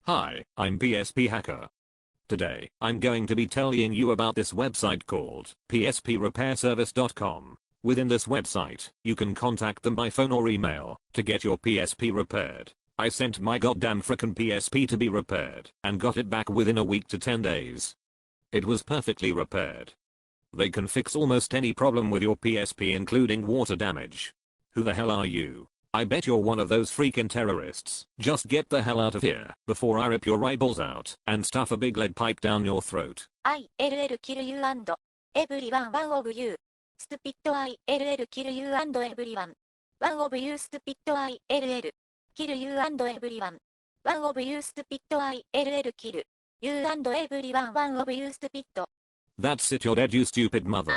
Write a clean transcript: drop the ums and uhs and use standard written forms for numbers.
Hi, I'm PSP Hacker. Today, I'm going to be telling you about this website called PSPRepairService.com. Within this website, you can contact them by phone or email to get your PSP repaired. I sent my goddamn frickin' PSP to be repaired and got it back within a week to 10 days. It was perfectly repaired. They can fix almost any problem with your PSP, including water damage. Who the hell are you? I bet you're one of those freaking terrorists. Just get the hell out of here before I rip your eyeballs out and stuff a big lead pipe down your throat. ILL kill you and everyone one of you. Stupid ILL kill you and everyone. One of you stupid ILL. Kill you and everyone. One of you stupid ILL kill. You and everyone one of you stupid. That's it, you're dead, you stupid mother.